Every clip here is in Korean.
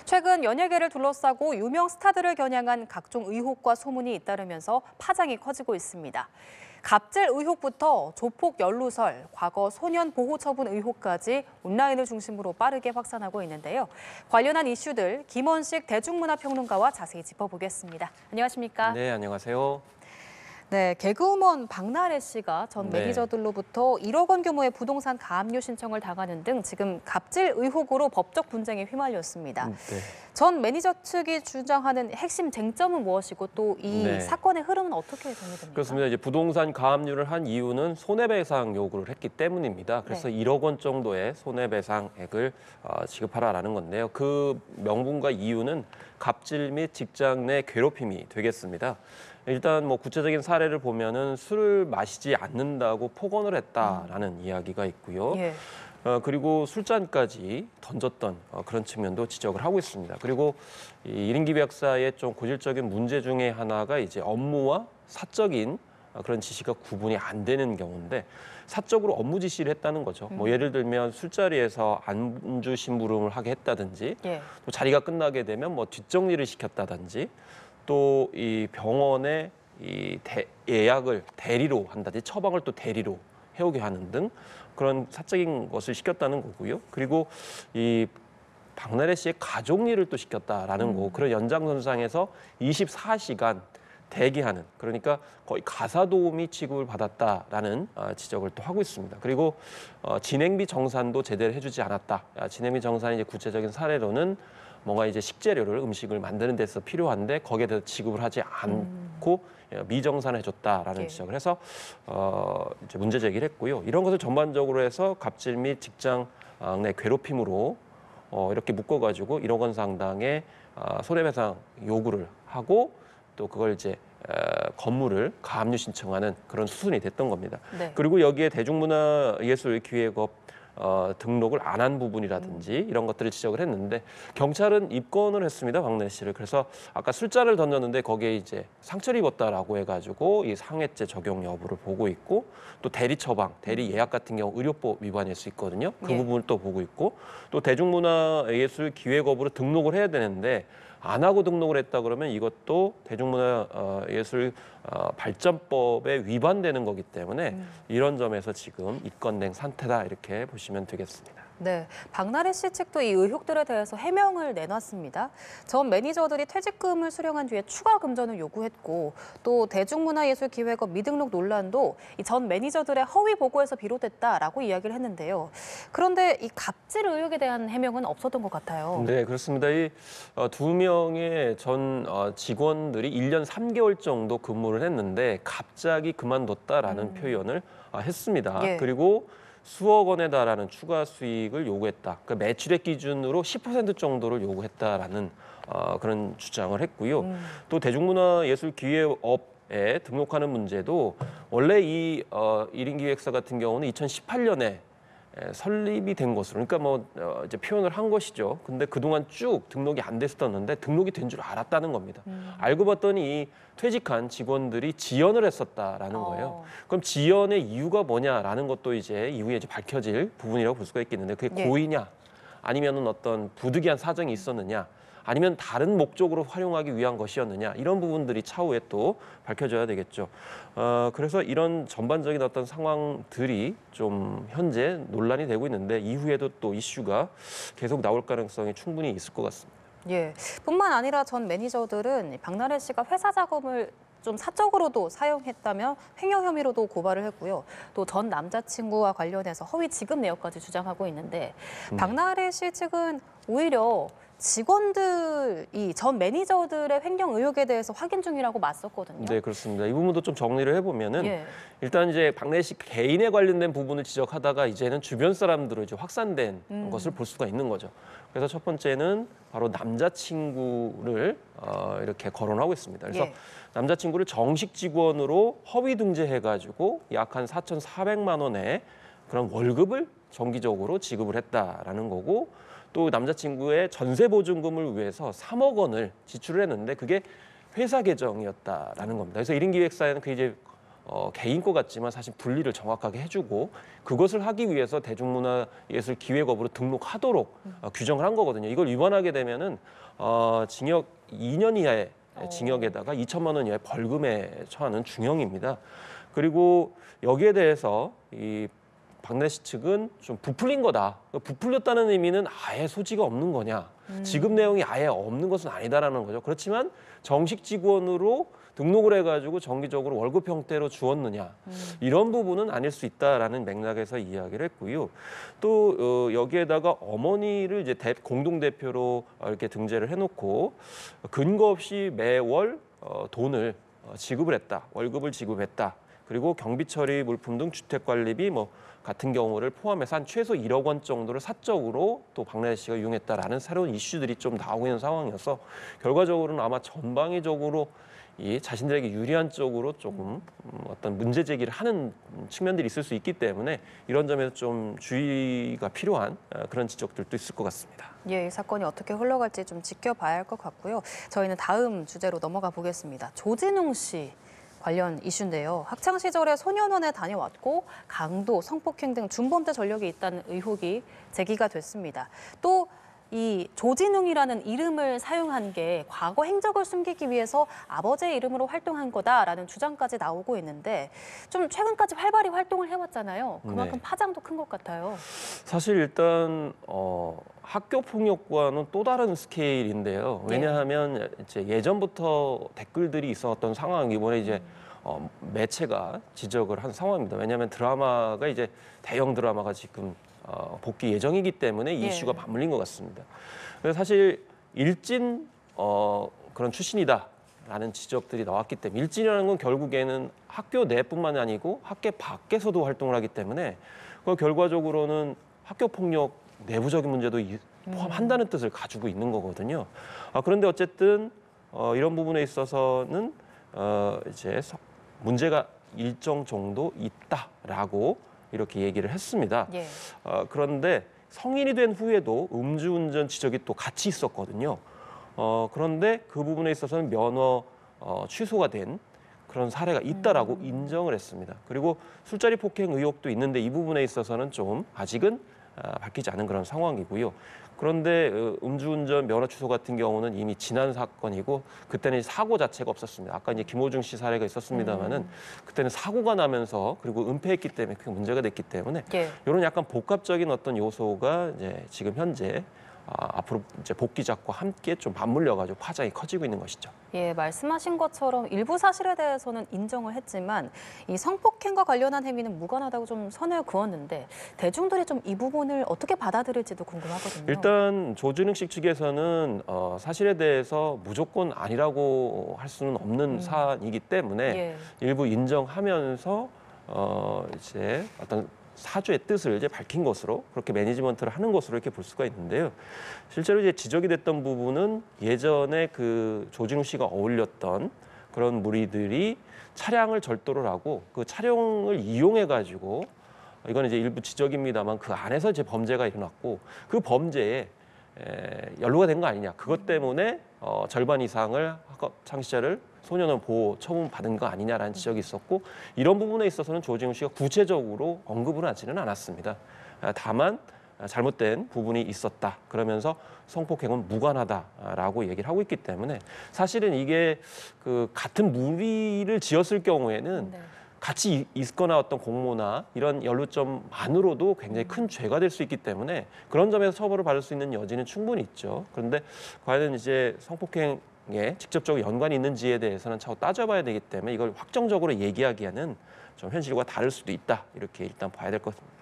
최근 연예계를 둘러싸고 유명 스타들을 겨냥한 각종 의혹과 소문이 잇따르면서 파장이 커지고 있습니다. 갑질 의혹부터 조폭 연루설, 과거 소년 보호 처분 의혹까지 온라인을 중심으로 빠르게 확산하고 있는데요. 관련한 이슈들 김원식 대중문화평론가와 자세히 짚어보겠습니다. 안녕하십니까? 네, 안녕하세요. 네, 개그우먼 박나래 씨가 전 매니저들로부터 1억 원 규모의 부동산 가압류 신청을 당하는 등 지금 갑질 의혹으로 법적 분쟁에 휘말렸습니다. 네. 전 매니저 측이 주장하는 핵심 쟁점은 무엇이고 또 이 사건의 흐름은 어떻게 정리됩니까? 그렇습니다. 이제 부동산 가압류를 한 이유는 손해배상 요구를 했기 때문입니다. 그래서 1억 원 정도의 손해배상액을 지급하라라는 건데요. 그 명분과 이유는 갑질 및 직장 내 괴롭힘이 되겠습니다. 일단 뭐 구체적인 사례를 보면은 술을 마시지 않는다고 폭언을 했다라는 이야기가 있고요. 그리고 술잔까지 던졌던 그런 측면도 지적을 하고 있습니다. 그리고 이 1인 기획사의 좀 고질적인 문제 중에 하나가 이제 업무와 사적인 그런 지시가 구분이 안 되는 경우인데 사적으로 업무 지시를 했다는 거죠. 뭐 예를 들면 술자리에서 안주 심부름을 하게 했다든지 또 자리가 끝나게 되면 뭐 뒷정리를 시켰다든지 또 이 병원에 이 예약을 대리로 한다든지 처방을 또 대리로 해오게 하는 등 그런 사적인 것을 시켰다는 거고요. 그리고 이 박나래 씨의 가족 일을 또 시켰다라는 거고 그런 연장선상에서 24시간 대기하는 그러니까 거의 가사 도우미 취급을 받았다라는 지적을 또 하고 있습니다. 그리고 진행비 정산도 제대로 해주지 않았다. 진행비 정산이 이제 구체적인 사례로는 뭔가 이제 식재료를 음식을 만드는 데서 필요한데 거기에 대해서 지급을 하지 않고 미정산을 해줬다라는 지적을 해서 이제 문제 제기를 했고요. 이런 것을 전반적으로 해서 갑질 및 직장 내 괴롭힘으로 이렇게 묶어가지고 1억 원 상당의 손해배상 요구를 하고 또 그걸 이제 건물을 가압류 신청하는 그런 수순이 됐던 겁니다. 그리고 여기에 대중문화예술기획업 등록을 안 한 부분이라든지 이런 것들을 지적을 했는데 경찰은 입건을 했습니다, 박나래 씨를. 그래서 아까 술잔을 던졌는데 거기에 이제 상처를 입었다라고 해가지고 이 상해죄 적용 여부를 보고 있고 또 대리 처방, 대리 예약 같은 경우 의료법 위반일 수 있거든요. 그 부분을 또 보고 있고 또 대중문화예술기획업으로 등록을 해야 되는데 안 하고 등록을 했다 그러면 이것도 대중문화예술 발전법에 위반되는 거기 때문에 이런 점에서 지금 입건된 상태다 이렇게 보시면 되겠습니다. 네, 박나래 씨 측도 이 의혹들에 대해서 해명을 내놨습니다. 전 매니저들이 퇴직금을 수령한 뒤에 추가 금전을 요구했고 또 대중문화예술기획업 미등록 논란도 이 전 매니저들의 허위 보고에서 비롯됐다라고 이야기를 했는데요. 그런데 이 갑질 의혹에 대한 해명은 없었던 것 같아요. 네, 그렇습니다. 이 두 명의 전 직원들이 1년 3개월 정도 근무를 했는데 갑자기 그만뒀다라는 표현을 했습니다. 그리고 수억 원에 달하는 추가 수익을 요구했다. 그 매출액 기준으로 10% 정도를 요구했다라는 그런 주장을 했고요. 또 대중문화예술기획업에 등록하는 문제도 원래 이 1인 기획사 같은 경우는 2018년에 설립이 된 것으로 그러니까 뭐 이제 표현을 한 것이죠. 근데 그동안 쭉 등록이 안 됐었는데 등록이 된 줄 알았다는 겁니다. 알고 봤더니 이 퇴직한 직원들이 지연을 했었다라는 거예요. 그럼 지연의 이유가 뭐냐라는 것도 이제 이후에 이제 밝혀질 부분이라고 볼 수가 있겠는데 그게 고의냐 아니면은 어떤 부득이한 사정이 있었느냐 아니면 다른 목적으로 활용하기 위한 것이었느냐 이런 부분들이 차후에 또 밝혀져야 되겠죠. 그래서 이런 전반적인 어떤 상황들이 좀 현재 논란이 되고 있는데 이후에도 또 이슈가 계속 나올 가능성이 충분히 있을 것 같습니다. 뿐만 아니라 전 매니저들은 박나래 씨가 회사 자금을 좀 사적으로도 사용했다며 횡령 혐의로도 고발을 했고요. 또 전 남자친구와 관련해서 허위 지급 내역까지 주장하고 있는데 박나래 씨 측은 오히려 직원들이 전 매니저들의 횡령 의혹에 대해서 확인 중이라고 맞섰거든요. 네, 그렇습니다. 이 부분도 좀 정리를 해보면은 일단 이제 박나래 씨 개인에 관련된 부분을 지적하다가 이제는 주변 사람들로 이제 확산된 것을 볼 수가 있는 거죠. 그래서 첫 번째는 바로 남자친구를 이렇게 거론하고 있습니다. 그래서 남자친구를 정식 직원으로 허위 등재해가지고 약 한 4,400만 원의 그런 월급을 정기적으로 지급을 했다라는 거고 또 남자친구의 전세 보증금을 위해서 3억 원을 지출을 했는데 그게 회사 계정이었다라는 겁니다. 그래서 1인 기획사에는 그 이제 개인 것 같지만 사실 분리를 정확하게 해주고 그것을 하기 위해서 대중문화예술기획업으로 등록하도록 규정을 한 거거든요. 이걸 위반하게 되면은 징역 2년 이하의 징역에다가 2천만 원 이하의 벌금에 처하는 중형입니다. 그리고 여기에 대해서 이 박나래 씨 측은 좀 부풀린 거다. 부풀렸다는 의미는 아예 소지가 없는 거냐. 지급 내용이 아예 없는 것은 아니다라는 거죠. 그렇지만 정식 직원으로 등록을 해가지고 정기적으로 월급 형태로 주었느냐. 이런 부분은 아닐 수 있다라는 맥락에서 이야기를 했고요. 또 여기에다가 어머니를 이제 공동대표로 이렇게 등재를 해놓고 근거 없이 매월 돈을 지급을 했다. 월급을 지급했다. 그리고 경비처리 물품 등 주택관리비 같은 경우를 포함해서 한 최소 1억 원 정도를 사적으로 또 박나래 씨가 이용했다라는 새로운 이슈들이 좀 나오고 있는 상황이어서 결과적으로는 아마 전방위적으로 이 자신들에게 유리한 쪽으로 조금 어떤 문제 제기를 하는 측면들이 있을 수 있기 때문에 이런 점에서 좀 주의가 필요한 그런 지적들도 있을 것 같습니다. 예, 이 사건이 어떻게 흘러갈지 좀 지켜봐야 할 것 같고요. 저희는 다음 주제로 넘어가 보겠습니다. 조진웅 씨 관련 이슈인데요. 학창 시절에 소년원에 다녀왔고 강도, 성폭행 등 준범죄 전력이 있다는 의혹이 제기가 됐습니다. 또 이 조진웅이라는 이름을 사용한 게 과거 행적을 숨기기 위해서 아버지의 이름으로 활동한 거다라는 주장까지 나오고 있는데 좀 최근까지 활발히 활동을 해왔잖아요. 그만큼 네. 파장도 큰 것 같아요. 사실 일단 학교 폭력과는 또 다른 스케일인데요. 왜냐하면 이제 예전부터 댓글들이 있었던 상황 이번에 이제 매체가 지적을 한 상황입니다. 왜냐하면 드라마가 이제 대형 드라마가 지금 복귀 예정이기 때문에 이 이슈가 맞물린 것 같습니다. 그래서 사실 일진 그런 출신이다라는 지적들이 나왔기 때문에 일진이라는 건 결국에는 학교 내뿐만 아니고 학교 밖에서도 활동을 하기 때문에 그 결과적으로는 학교 폭력 내부적인 문제도 포함한다는 뜻을 가지고 있는 거거든요. 그런데 어쨌든 이런 부분에 있어서는 이제 문제가 일정 정도 있다라고 이렇게 얘기를 했습니다. 예. 그런데 성인이 된 후에도 음주운전 지적이 또 같이 있었거든요. 그런데 그 부분에 있어서는 면허 취소가 된 그런 사례가 있다라고 인정을 했습니다. 그리고 술자리 폭행 의혹도 있는데 이 부분에 있어서는 좀 아직은 밝히지 않은 그런 상황이고요. 그런데 음주운전 면허 취소 같은 경우는 이미 지난 사건이고 그때는 사고 자체가 없었습니다. 아까 이제 김호중 씨 사례가 있었습니다만은 그때는 사고가 나면서 그리고 은폐했기 때문에 그게 문제가 됐기 때문에 이런 약간 복합적인 어떤 요소가 이제 지금 현재 앞으로 이제 복귀작과 함께 좀 맞물려가지고 파장이 커지고 있는 것이죠. 예, 말씀하신 것처럼 일부 사실에 대해서는 인정을 했지만 이 성폭행과 관련한 행위는 무관하다고 좀 선을 그었는데 대중들이 좀 이 부분을 어떻게 받아들일지도 궁금하거든요. 일단 조진웅 씨 측에서는 사실에 대해서 무조건 아니라고 할 수는 없는 사안이기 때문에 일부 인정하면서 이제 어떤 사주의 뜻을 이제 밝힌 것으로 그렇게 매니지먼트를 하는 것으로 이렇게 볼 수가 있는데요. 실제로 이제 지적이 됐던 부분은 예전에 그 조진웅 씨가 어울렸던 그런 무리들이 차량을 절도를 하고 그 차량을 이용해 가지고 이건 이제 일부 지적입니다만 그 안에서 이제 범죄가 일어났고 그 범죄에 연루가 된 거 아니냐. 그것 때문에 절반 이상을 창시자를 소년원 보호 처분 받은 거 아니냐라는 지적이 있었고 이런 부분에 있어서는 조진웅 씨가 구체적으로 언급을 하지는 않았습니다. 다만 잘못된 부분이 있었다. 그러면서 성폭행은 무관하다라고 얘기를 하고 있기 때문에 사실은 이게 그 같은 무리를 지었을 경우에는 같이 있거나 어떤 공모나 이런 연루점만으로도 굉장히 큰 죄가 될 수 있기 때문에 그런 점에서 처벌을 받을 수 있는 여지는 충분히 있죠. 그런데 과연 이제 성폭행에 직접적으로 연관이 있는지에 대해서는 차후 따져봐야 되기 때문에 이걸 확정적으로 얘기하기에는 좀 현실과 다를 수도 있다. 이렇게 일단 봐야 될 것 같습니다.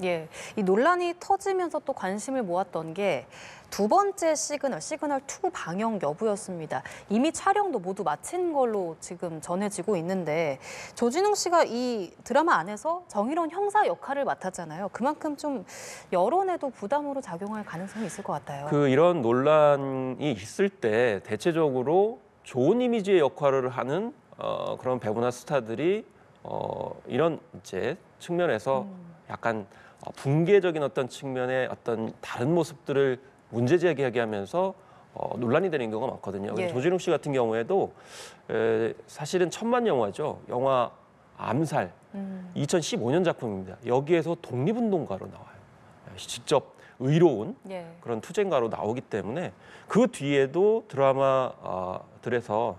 예, 이 논란이 터지면서 또 관심을 모았던 게 두 번째 시그널 2 방영 여부였습니다. 이미 촬영도 모두 마친 걸로 지금 전해지고 있는데 조진웅 씨가 이 드라마 안에서 정의로운 형사 역할을 맡았잖아요. 그만큼 좀 여론에도 부담으로 작용할 가능성이 있을 것 같아요. 이런 논란이 있을 때 대체적으로 좋은 이미지의 역할을 하는 그런 배우나 스타들이 이런 이제 측면에서 약간 붕괴적인 어떤 측면의 어떤 다른 모습들을 문제 제기하게 하면서 논란이 되는 경우가 많거든요. 조진웅 씨 같은 경우에도 사실은 천만 영화죠. 영화 암살, 2015년 작품입니다. 여기에서 독립운동가로 나와요. 직접 의로운 예. 그런 투쟁가로 나오기 때문에 그 뒤에도 드라마들에서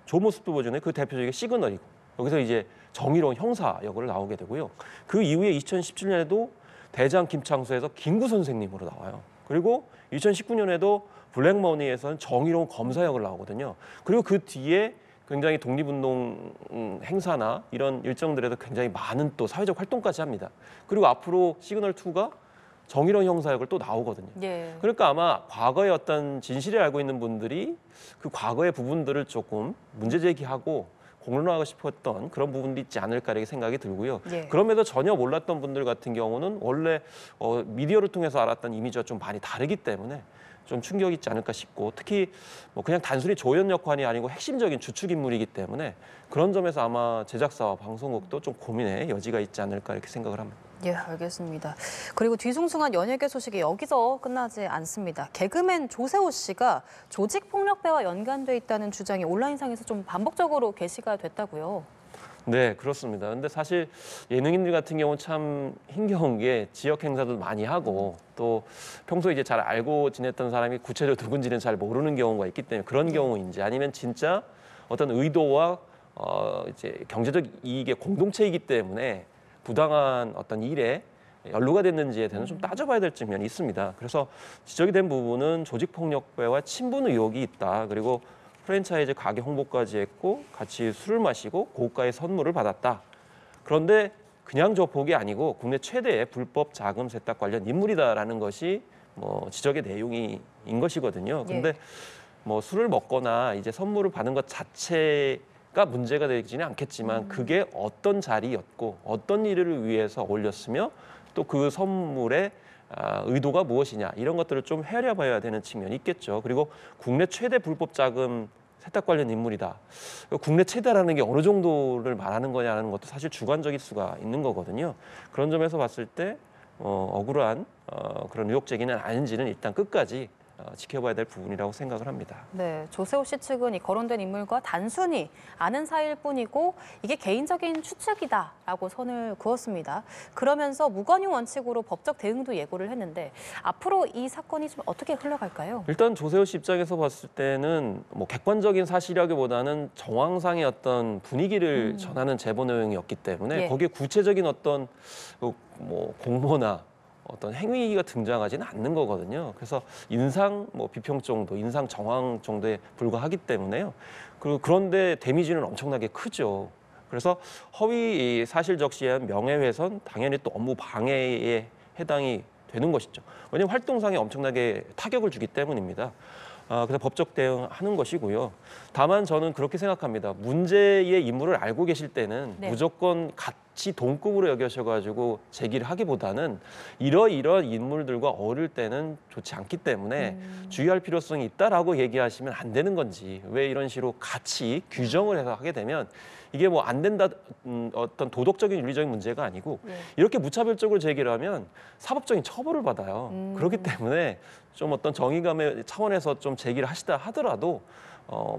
조모습도 버전의 그 대표적인 시그널이고 여기서 이제 정의로운 형사 역으로 나오게 되고요. 그 이후에 2017년에도 대장 김창수에서 김구 선생님으로 나와요. 그리고 2019년에도 블랙머니에서는 정의로운 검사 역을 나오거든요. 그리고 그 뒤에 굉장히 독립운동 행사나 이런 일정들에도 굉장히 많은 또 사회적 활동까지 합니다. 그리고 앞으로 시그널2가 정의로운 형사 역을 또 나오거든요. 예. 그러니까 아마 과거의 어떤 진실을 알고 있는 분들이 그 과거의 부분들을 조금 문제 제기하고 공론화하고 싶었던 그런 부분도 있지 않을까 이렇게 생각이 들고요. 예. 그럼에도 전혀 몰랐던 분들 같은 경우는 원래 미디어를 통해서 알았던 이미지와 좀 많이 다르기 때문에 좀 충격이 있지 않을까 싶고 특히 뭐 그냥 단순히 조연 역할이 아니고 핵심적인 주축 인물이기 때문에 그런 점에서 아마 제작사와 방송국도 좀 고민의 여지가 있지 않을까 이렇게 생각을 합니다. 예, 알겠습니다. 그리고 뒤숭숭한 연예계 소식이 여기서 끝나지 않습니다. 개그맨 조세호 씨가 조직폭력배와 연관돼 있다는 주장이 온라인상에서 좀 반복적으로 게시가 됐다고요. 네, 그렇습니다. 근데 사실 예능인들 같은 경우는 참 힘겨운 게 지역 행사도 많이 하고 또 평소에 이제 잘 알고 지냈던 사람이 구체적으로 누군지는 잘 모르는 경우가 있기 때문에 그런 경우인지 아니면 진짜 어떤 의도와 이제 경제적 이익의 공동체이기 때문에 부당한 어떤 일에 연루가 됐는지에 대해서 좀 따져봐야 될 측면이 있습니다. 그래서 지적이 된 부분은 조직폭력배와 친분 의혹이 있다. 그리고 프랜차이즈 가게 홍보까지 했고 같이 술을 마시고 고가의 선물을 받았다. 그런데 그냥 저 복이 아니고 국내 최대의 불법 자금 세탁 관련 인물이다라는 것이 뭐 지적의 내용인 것이거든요. 근데 뭐 술을 먹거나 이제 선물을 받은 것 자체가 문제가 되지는 않겠지만 그게 어떤 자리였고 어떤 일을 위해서 올렸으며 또 그 선물의 의도가 무엇이냐 이런 것들을 좀 헤아려봐야 되는 측면이 있겠죠. 그리고 국내 최대 불법 자금 세탁 관련 인물이다. 국내 최대라는 게 어느 정도를 말하는 거냐는 것도 사실 주관적일 수가 있는 거거든요. 그런 점에서 봤을 때 억울한 그런 의혹 제기는 아닌지는 일단 끝까지 지켜봐야 될 부분이라고 생각을 합니다. 네, 조세호 씨 측은 이 거론된 인물과 단순히 아는 사이일 뿐이고 이게 개인적인 추측이다라고 선을 그었습니다. 그러면서 무관용 원칙으로 법적 대응도 예고를 했는데 앞으로 이 사건이 좀 어떻게 흘러갈까요? 일단 조세호 씨 입장에서 봤을 때는 뭐 객관적인 사실이라기보다는 정황상의 어떤 분위기를 전하는 제보 내용이었기 때문에 거기에 구체적인 어떤 뭐 공모나 어떤 행위가 등장하지는 않는 거거든요. 그래서 인상 비평 정도, 인상 정황 정도에 불과하기 때문에요. 그런데 데미지는 엄청나게 크죠. 그래서 허위 사실 적시에 의한 명예훼손, 당연히 또 업무 방해에 해당이 되는 것이죠. 왜냐하면 활동상에 엄청나게 타격을 주기 때문입니다. 그래서 법적 대응하는 것이고요. 다만 저는 그렇게 생각합니다. 문제의 인물을 알고 계실 때는 무조건 같이 동급으로 여겨셔가지고 제기를 하기보다는 이러이러한 인물들과 어울릴 때는 좋지 않기 때문에 주의할 필요성이 있다라고 얘기하시면 안 되는 건지 왜 이런 식으로 같이 규정을 해서 하게 되면 이게 뭐 안 된다 어떤 도덕적인 윤리적인 문제가 아니고 이렇게 무차별적으로 제기를 하면 사법적인 처벌을 받아요. 그렇기 때문에 좀 어떤 정의감의 차원에서 좀 제기를 하시다 하더라도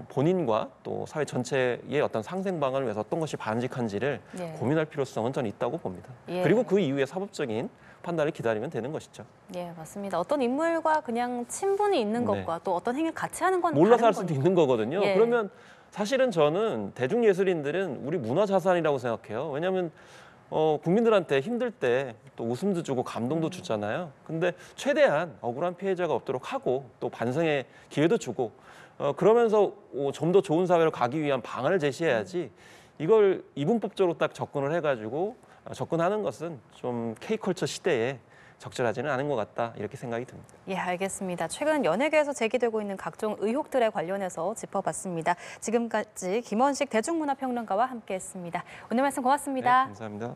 본인과 또 사회 전체의 어떤 상생 방안을 위해서 어떤 것이 바람직한지를 고민할 필요성은 저는 있다고 봅니다. 그리고 그 이후에 사법적인 판단을 기다리면 되는 것이죠. 예, 맞습니다. 어떤 인물과 그냥 친분이 있는 것과 또 어떤 행위를 같이 하는 건 몰라서 할 다른 수도 있는 거거든요. 예. 그러면 사실은 저는 대중예술인들은 우리 문화자산이라고 생각해요. 왜냐하면 국민들한테 힘들 때 또 웃음도 주고 감동도 주잖아요. 근데 최대한 억울한 피해자가 없도록 하고 또 반성의 기회도 주고 그러면서 좀 더 좋은 사회로 가기 위한 방안을 제시해야지 이걸 이분법적으로 딱 접근을 해가지고 접근하는 것은 좀 K컬처 시대에 적절하지는 않은 것 같다 이렇게 생각이 듭니다. 예, 알겠습니다. 최근 연예계에서 제기되고 있는 각종 의혹들에 관련해서 짚어봤습니다. 지금까지 김원식 대중문화평론가와 함께했습니다. 오늘 말씀 고맙습니다. 네, 감사합니다.